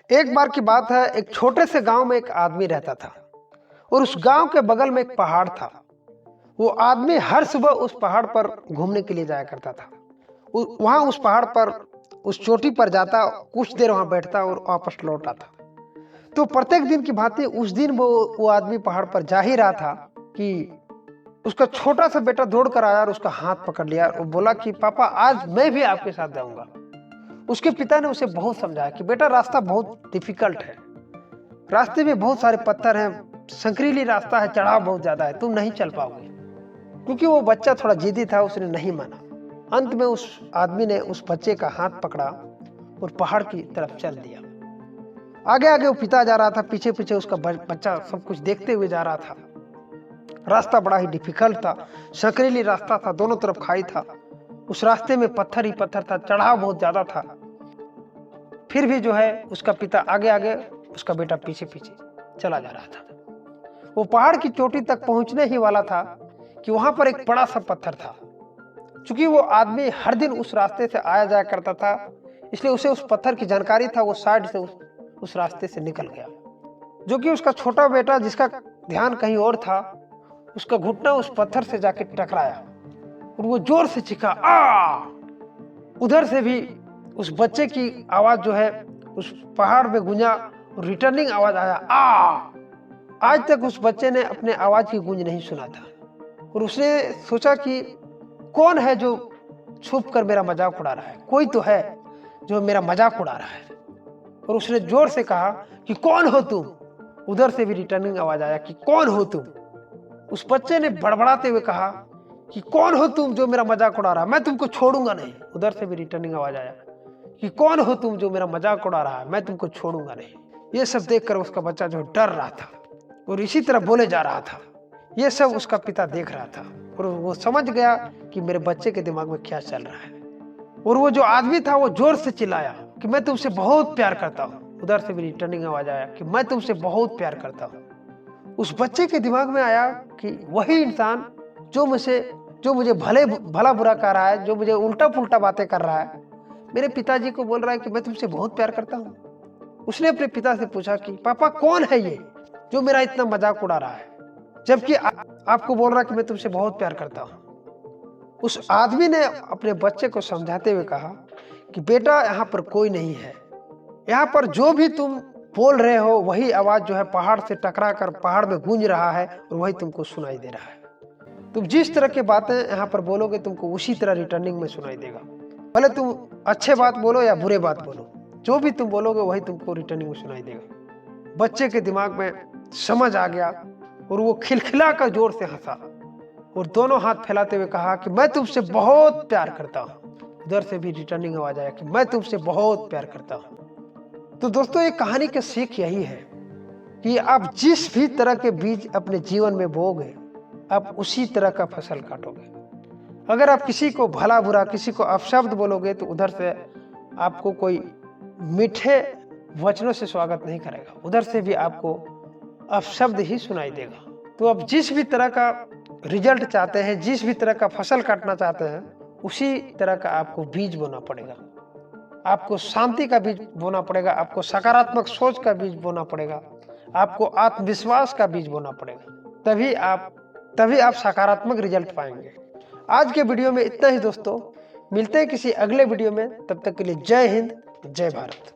एक बार की बात है, एक छोटे से गांव में एक आदमी रहता था और उस गांव के बगल में एक पहाड़ था। वो आदमी हर सुबह उस पहाड़ पर घूमने के लिए जाया करता था। वहां उस पहाड़ पर उस चोटी पर जाता, कुछ देर वहां बैठता और वापस लौट आता। तो प्रत्येक दिन की भांति उस दिन वो आदमी पहाड़ पर जा ही रहा था कि उसका छोटा सा बेटा दौड़ कर आया और उसका हाथ पकड़ लिया और बोला कि पापा, आज मैं भी आपके साथ जाऊंगा। उसके पिता ने उसे बहुत समझाया कि बेटा, रास्ता बहुत डिफिकल्ट है, रास्ते में बहुत सारे पत्थर हैं, संकरीली रास्ता है, चढ़ाव बहुत ज्यादा है, तुम नहीं चल पाओगे। क्योंकि वो बच्चा थोड़ा जिद्दी था, उसने नहीं माना। अंत में उस आदमी ने उस बच्चे का हाथ पकड़ा और पहाड़ की तरफ चल दिया। आगे आगे वो पिता जा रहा था, पीछे पीछे उसका बच्चा सब कुछ देखते हुए जा रहा था। रास्ता बड़ा ही डिफिकल्ट था, संकरीली रास्ता था, दोनों तरफ खाई था, उस रास्ते में पत्थर ही पत्थर था, चढ़ाव बहुत ज्यादा था। फिर भी जो है उसका पिता आगे आगे, उसका बेटा पीछे पीछे चला जा रहा था। वो पहाड़ की चोटी तक पहुंचने ही वाला था कि वहां पर एक बड़ा सा पत्थर था। क्योंकि वो आदमी हर दिन उस रास्ते से आया जाया करता था, इसलिए उसे उस पत्थर की जानकारी था। वो साइड से उस रास्ते से निकल गया। जो कि उसका छोटा बेटा, जिसका ध्यान कहीं और था, उसका घुटना उस पत्थर से जाके टकराया और वो जोर से चीखा, आ! उधर से भी उस बच्चे की आवाज जो है उस पहाड़ में गूंजा और रिटर्निंग आवाज आया, आ! आज तक उस बच्चे ने अपने आवाज की गूंज नहीं सुना था और उसने सोचा कि कौन है जो छुप कर मेरा मजाक उड़ा रहा है, कोई तो है जो मेरा मजाक उड़ा रहा है। और उसने जोर से कहा कि कौन हो तुम। उधर से भी रिटर्निंग आवाज आया कि कौन हो तुम। उस बच्चे ने बड़बड़ाते हुए कहा कि कौन हो तुम जो मेरा मजाक उड़ा रहा है, मैं तुमको छोड़ूंगा नहीं। उधर से भी रिटर्निंग आवाज आया कि कौन हो तुम जो मेरा मजाक उड़ा रहा है, मैं तुमको छोड़ूंगा नहीं। ये सब देखकर उसका बच्चा जो डर रहा था और इसी तरह बोले जा रहा था, ये सब उसका पिता देख रहा था और वो समझ गया कि मेरे बच्चे के दिमाग में क्या चल रहा है। और वो जो आदमी था वो जोर से चिल्लाया कि मैं तुमसे बहुत प्यार करता हूँ। उधर से भी रिटर्निंग आवाज आया कि मैं तुमसे बहुत प्यार करता हूँ। उस बच्चे के दिमाग में आया कि वही इंसान जो मुझे भला बुरा कर रहा है, जो मुझे उल्टा पुल्टा बातें कर रहा है, मेरे पिताजी को बोल रहा है कि मैं तुमसे बहुत प्यार करता हूँ। उसने अपने पिता से पूछा कि पापा, कौन है ये जो मेरा इतना मजाक उड़ा रहा है, जबकि आपको बोल रहा है कि मैं तुमसे बहुत प्यार करता हूँ। उस आदमी ने अपने बच्चे को समझाते हुए कहा कि बेटा, यहाँ पर कोई नहीं है, यहाँ पर जो भी तुम बोल रहे हो वही आवाज जो है पहाड़ से टकरा कर पहाड़ में गूंज रहा है और वही तुमको सुनाई दे रहा है। तुम जिस तरह की बातें यहाँ पर बोलोगे तुमको उसी तरह रिटर्निंग में सुनाई देगा। भले तुम अच्छे बात बोलो या बुरे बात बोलो, जो भी तुम बोलोगे वही तुमको रिटर्निंग में सुनाई देगा। बच्चे के दिमाग में समझ आ गया और वो खिलखिला कर जोर से हंसा और दोनों हाथ फैलाते हुए कहा कि मैं तुमसे बहुत प्यार करता हूँ। उधर से भी रिटर्निंग आवाज आया कि मैं तुमसे बहुत प्यार करता हूँ। तो दोस्तों, ये कहानी का सीख यही है कि आप जिस भी तरह के बीज अपने जीवन में बोओगे, आप उसी तरह का फसल काटोगे। अगर आप किसी को भला बुरा, किसी को अपशब्द बोलोगे तो उधर से आपको कोई मीठे वचनों से स्वागत नहीं करेगा, उधर से भी आपको अपशब्द ही सुनाई देगा। तो आप जिस भी तरह का रिजल्ट चाहते हैं, जिस भी तरह का फसल काटना चाहते हैं, उसी तरह का आपको बीज बोना पड़ेगा। आपको शांति का बीज बोना पड़ेगा, आपको सकारात्मक सोच का बीज बोना पड़ेगा, आपको आत्मविश्वास का बीज बोना पड़ेगा। तभी आप सकारात्मक रिजल्ट पाएंगे। आज के वीडियो में इतना ही दोस्तों, मिलते हैं किसी अगले वीडियो में। तब तक के लिए जय हिंद, जय भारत।